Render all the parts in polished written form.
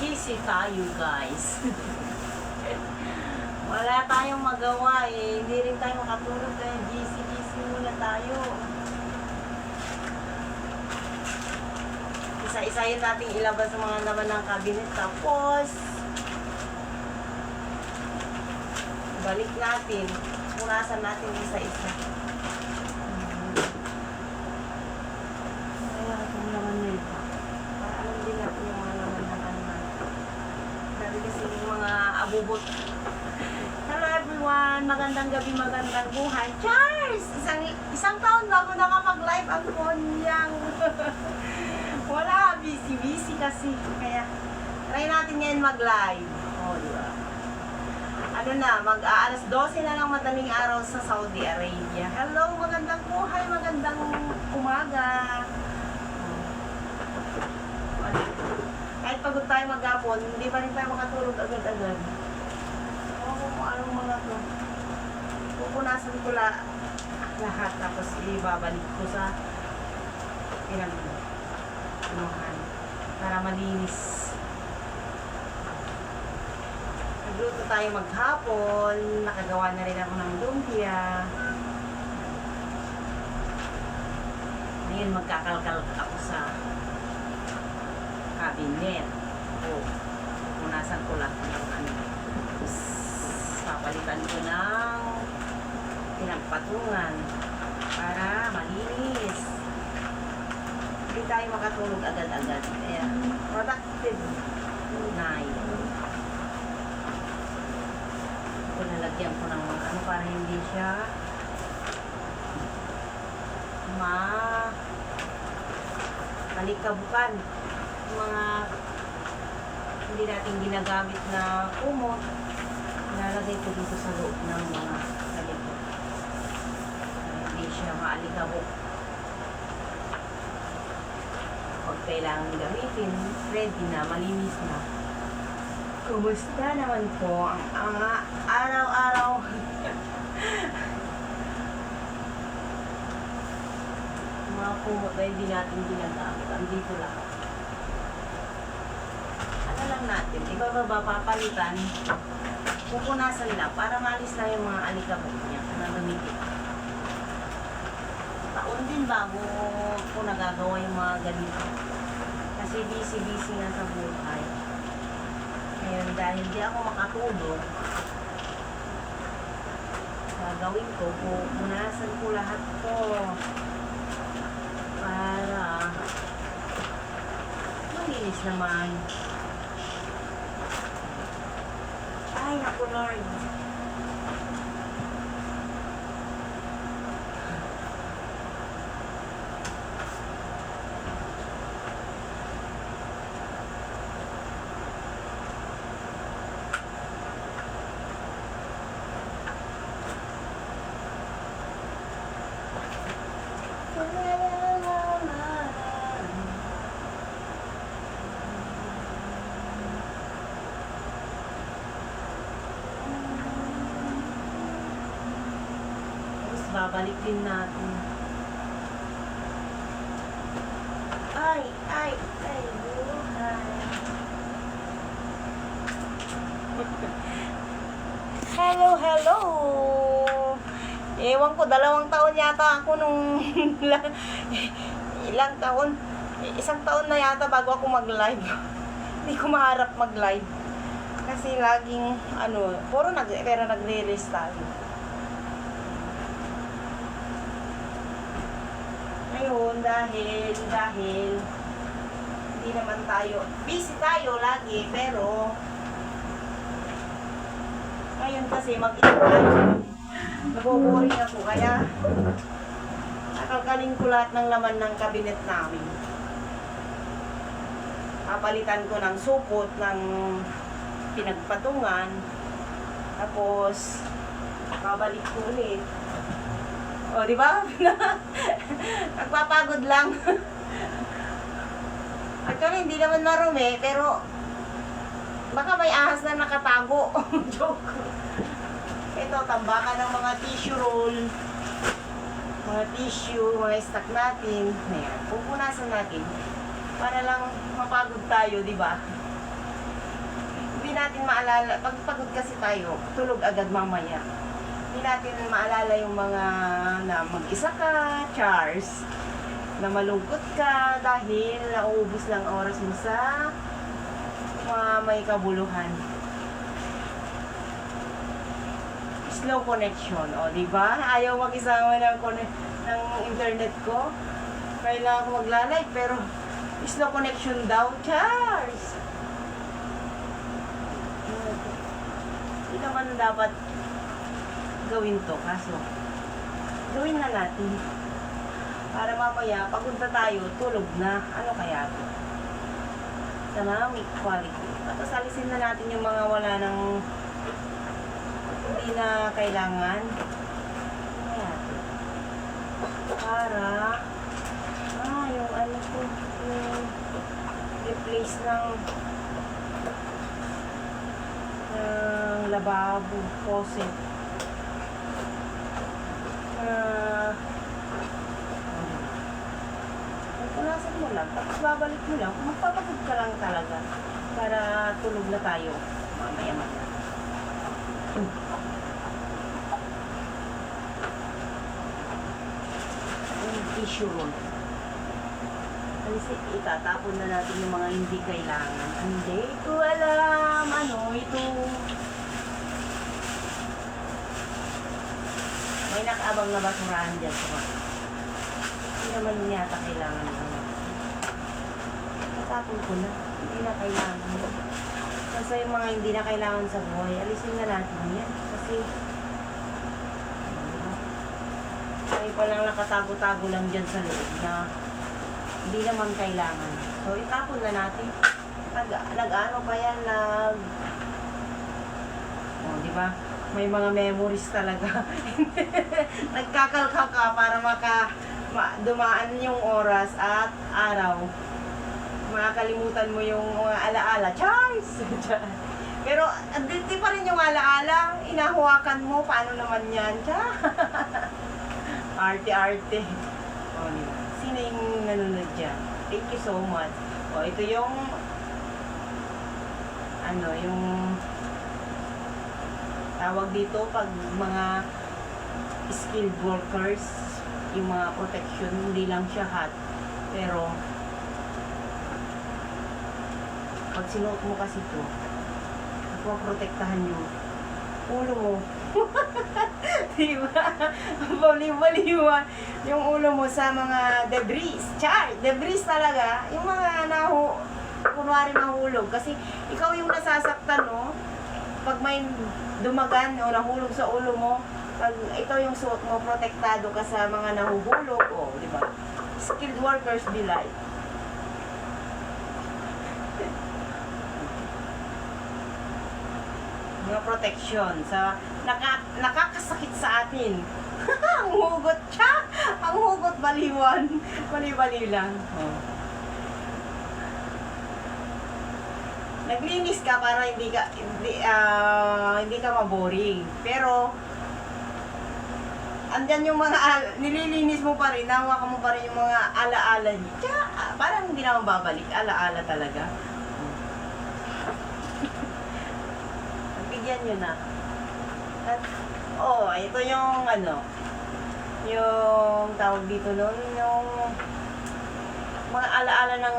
GC tayo guys. Wala tayong magawa eh. Hindi rin tayo makatulog kaya GC muna tayo. Isa-isayin natin ilabas ang mga laman ng cabinet. Tapos balik natin. Punasan natin isa-isa. Kaya itong laman na ito. Para alam din natin yung mga laman ng animal. Sabi kasi yung mga abubot. Hello everyone! Magandang gabi, magandang buhay. Charles! Isang taon bago na ka mag-live ang Konyang. Wala, busy kasi. Kaya try natin ngayon mag-live. Oh, diba? Ano na, mag-aalas 12 na lang madaling araw sa Saudi Arabia. Hello, magandang buhay, magandang umaga. Kahit pagod tayo maghapon, hindi pa rin tayo makatulog agad-agad. Kung anong mga to. Pupunasan ko lahat tapos ibabalik ko sa pinag-inuhan para malinis. Nagluto tayo maghapon, nakagawa na rin ako ng lumpia. Ngayon magkakalkal ako sa cabinet. Pupunasan ko lahat ng papalitan ko ng pinagpatungan para malinis. Hindi tayo makatulog agad-agad. Kaya productive night. Ito nalagyan ko ng mga ano para hindi siya malikabukan. Mga hindi natin ginagamit na kumot. Nilalagay ko dito sa loob ng mga salikot. Hindi siya maalikabok. Pag kailangan gamitin, ready na, malinis na. Kumusta naman po ang araw-araw? Mga kumot na hindi natin ginagamit. Andito lang. Ano lang natin, ibababa papalitan. Pupunasan lang para maalis na yung mga alikabok niya na lumikit. Taon din bago ko nagagawa yung mga ganito. Kasi busy nga sa buhay. Ngayon dahil di ako makatulog, gagawin ko, pupunasan ko lahat ko para malinis naman. Ay, naku Lord. ibabalik din natin. Ay, buhay. Hello. Ewan ko, 2 taon yata ako nung ilang taon. 1 taon na yata bago ako mag-live. Hindi ko maharap mag-live. Kasi laging, pero nagre-release tayo. Ngayon, dahil hindi naman tayo, busy tayo lagi, pero ngayon kasi mag-isa tayo. Naboboring ako, kaya nakalkalin ko lahat ng laman ng kabinet namin. Papalitan ko ng supot, ng pinagpatungan, tapos babalik ko ulit. O, di ba? Nagpapagod lang. Actually, hindi naman marumi, pero baka may ahas na nakatago. Joke. Ito, tambakan ng mga tissue roll, mga tissue, mga stock natin. Ayan, pupunasan natin para lang mapagod tayo, di ba? Hindi natin maalala, pag pagod kasi tayo, tulog agad mamaya. Hindi natin maalala yung mga na mag-isa ka, chars, na malungkot ka dahil nauubos lang oras mo sa mga may kabuluhan. Slow connection, o di ba? Ayaw mag-isama ng internet ko. Kailangan ko magla-live pero slow connection daw, chars. Hindi naman dapat gawin to, kaso gawin na natin para mamaya pagpunta tayo, tulog na. Ano kaya to? Sana may quality. Tapos alisin na natin yung mga wala ng hindi na kailangan. Kaya to? Para yung yung replace ng lababo, faucet. Punasan mo lang, tapos babalik mo lang. Magpapagod ka lang talaga para tulog na tayo mamaya. Yung tissue roll. Kasi itatapon na natin yung mga hindi kailangan. Hindi ko alam ito. May nakaabang na basurahan dyan sa mga. Hindi naman yata kailangan ito. Natapon ko na. Hindi na kailangan. Kasi yung mga hindi na kailangan sa buhay, alisin na natin yan. Kasi ay palang nakatago-tago lang dyan sa loob na hindi naman kailangan. So, itapon na natin. Nag-ano pa yan, di ba? May mga memories talaga. Nagkakalka ka para dumaan yung oras at araw. Makakalimutan mo yung mga alaala. Charles! Pero, di pa rin yung alaala. Inahuwakan mo. Paano naman yan? Arte-arte. O, di ba? Sino yung nanonood dyan? Thank you so much. O, ito yung yung tawag dito pag mga skilled workers, yung mga protection, hindi lang siya hot. Pero, pag sinuot mo kasi ito, maprotektahan yung ulo mo. Diba? Bali-baliwan yung ulo mo sa mga debris. Debris talaga. Yung mga kunwari mahulog. Kasi ikaw yung nasasaktan, no? Pag may dumagan o nahulog sa ulo mo, pag ito yung suot mo, protektado ka sa mga nahuhulog. O, di ba? Skilled workers be like. Mga protection sa nakakasakit sa atin. Ang hugot siya. Ang hugot baliwan. Bali-bali lang. Oh. Naglinis ka para hindi ka maboring. Pero andyan yung mga, nililinis mo pa rin, nahawakan mo pa rin yung mga alaala niya. Tsaka, parang hindi naman babalik, alaala talaga. Bigyan nyo na. At, ito yung yung tawag dito nun, yung mga alaala ng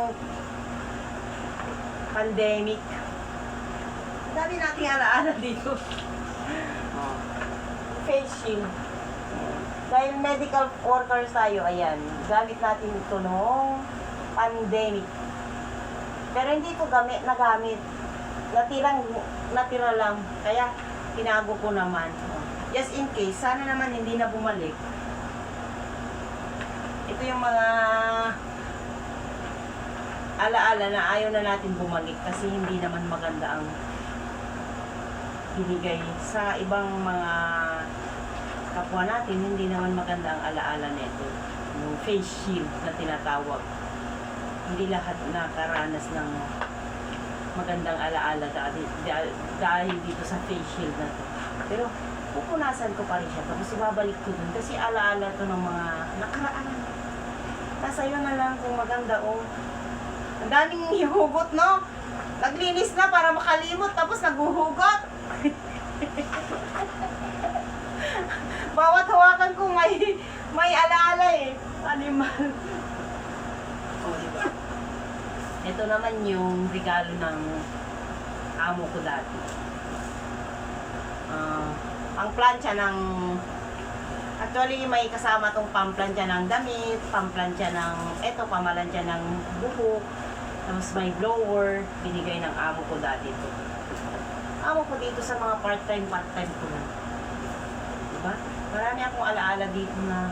pandemic. Dami nating alaala dito. Face shield. Dahil medical workers tayo, ayan, gamit natin ito noong pandemic. Pero hindi ko nagamit. Natira lang. Kaya, tinago ko naman. Just in case, sana naman hindi na bumalik. Ito yung mga alaala na ayaw na natin bumalik kasi hindi naman maganda ang binigay sa ibang mga kapwa natin, hindi naman maganda ang alaala nito. Yung face shield na tinatawag. Hindi lahat nakaranas ng magandang alaala dahil dito sa face shield na to. Pero pupunasan ko pa rin siya. Tapos ibabalik ko dun kasi alaala to ng mga nakaraan. Nasa iyo na lang kung maganda o. Ang daming hihugot, no? Naglinis na para makalimot tapos naghuhugot. Bawat hawakan ko may alaala eh. Animal. Diba? Ito naman yung regalo ng amo ko dati. Ang plancha ng actually may kasama tong pamplansya ng damit, pamplansya ng pamalansya ng buhok, tapos may blower, binigay ng amo ko dati ito. Amo ko dito sa mga part-time ko na. Diba? Marami akong alaala dito na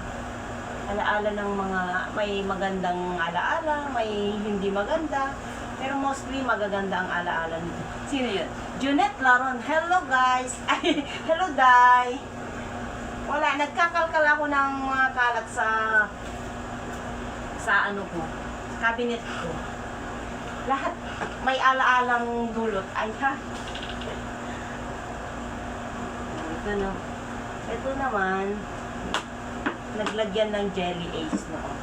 alaala ng mga may magandang alaala, may hindi maganda, pero mostly magaganda ang alaala nito. Sino yun? Junette Laron. Hello guys! Ay, hello Day! Wala, nagkakalkal ako ng mga kalat sa cabinet ko. Lahat may alaalang dulot. Ay ha! Ito naman, naglagyan ng jelly ace noon.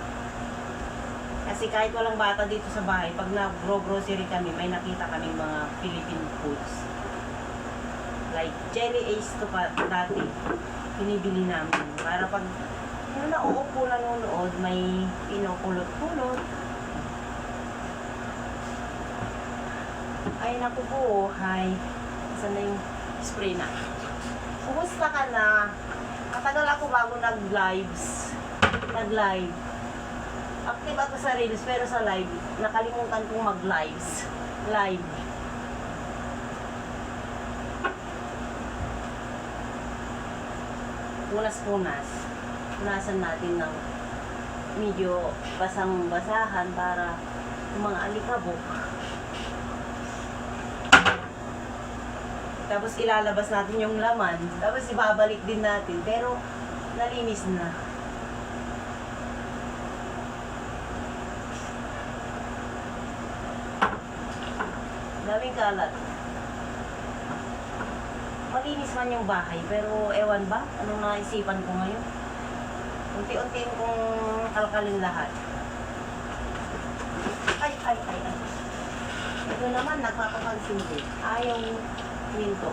Kasi kahit walang bata dito sa bahay, pag nag-grocery kami, may nakita kaming mga Philippine foods. Like jelly ace to pa dati, pinibili namin. Para pag nauupo nanonood, may pinupulot-pulot. Ay naku po, hi. Saan na yung spray na? Kumusta ka na? Matagal ako bago nag-live. Active ako sa reels, pero sa live, nakalimutan kong mag-lives. Live. Punas-punas. Punasan natin ng medyo basang-basahan para yung mga alikabok. Tapos ilalabas natin yung laman. Tapos ibabalik din natin. Pero nalinis na. Daming kalat. Malinis man yung bahay. Pero ewan ba? Anong naisipan ko ngayon? Unti-untiin kong kalkalin lahat. Ay. Ito naman, nagpapapansin din. Ayaw minto.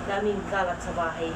Daming kalat sa bahay.